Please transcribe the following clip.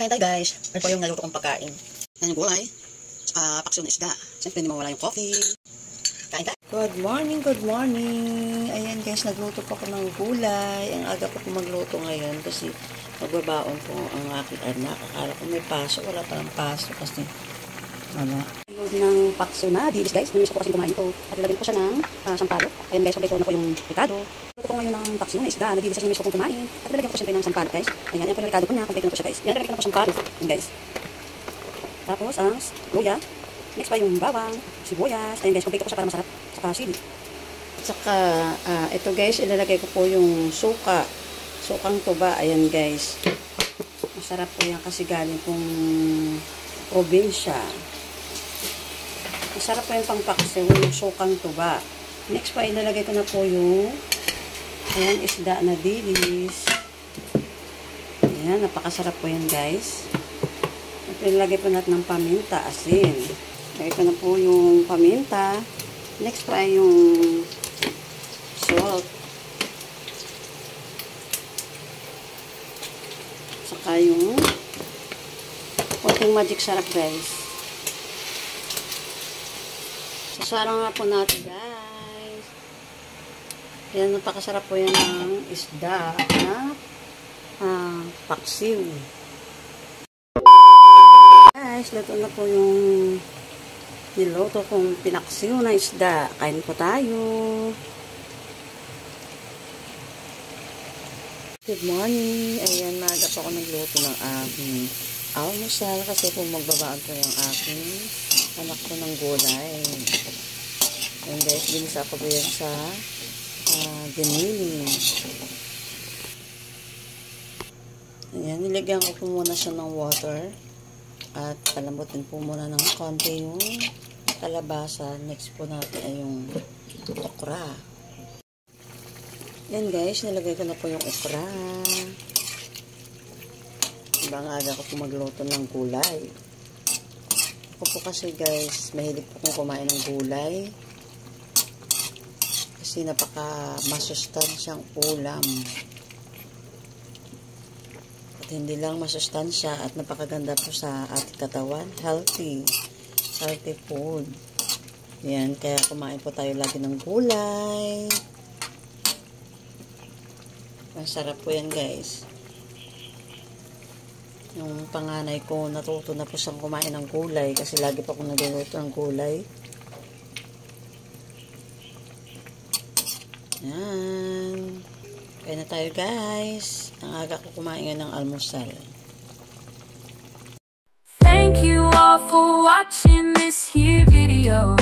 Kain tayo guys. Ito yung naluto kong pagkain. Yan yung gulay. Paksiw na isda. Siyempre hindi mawala yung coffee. Kain tayo. Good morning, good morning. Ayan guys, nagluto po ako ng gulay. Ang aga ko po magluto ngayon kasi magbabaon po ang aking anak. Akala ko may paso. Wala pa ng paso kasi wala. Load ng paksiw na dilis guys. Namiss ko kasi kumain ito. At lalagyan ko siya ng sampalok. Ayan guys, paborito na po yung ricado. Ito ko ngayon ng paksiw na isda. Nadilis kasi namiss ko kumain. At lalagyan ko siyempre ng sampalok guys. Ayan, yan po yung ricado ko niya. Paborito na po siya guys. Yan, lalagyan ko na po sampalok. Ayan guys. Tapos ang luya. Next pa yung bawang, sibuyas. Ayan guys, paborito ko siya para masarap. Saka sili. Saka ito guys, ilalagay ko po yung suka. Sukang tuba. Ayan guys. Masarap po yan kasi galing pong probinsya. Masarap po yung pangpaksiw, yung sukang tuba. Next pa, ilalagay ko na po yung ayan, isda na dilis. Ayan, napakasarap po yan guys. At ilalagay po natin ng paminta, asin. Ilagay ko na po yung paminta. Next pa yung salt. Saka yung konting magic sarap guys. Sasarang nga po natin guys. Yan, napakasarap po yan ng isda na paksiw. Guys, luto na po yung niloto kong pinaksiw na isda. Kain po tayo. Good morning. Ayan, maaga po ako nagluto ng aking almusal kasi po magbabaan ko yung aking anak ko ng gulay. Ayan guys, binisa ko po yan sa dinili. Ayan, nilagyan ko po muna siya ng water at palambutin po muna ng konti yung kalabasa. Next po natin ay yung okra. Ayan guys, nilagay ko na po yung okra. Ibang aga ko po magluto ng gulay. Ako po kasi guys, mahilig po kong kumain ng gulay. Kasi napaka masustansyang ulam. At hindi lang masustansya at napakaganda po sa ating katawan. Healthy. Healthy food. Yan, kaya kumain po tayo lagi ng gulay. Ang sarap po yan guys. Yung panganay ko natuto na po siyang kumain ng gulay kasi lagi pa akong nagluluto ng gulay. Yan. Kaya na tayo guys. Ang aga ko kumain ngayon ng almusal. Thank you all for watching this here video.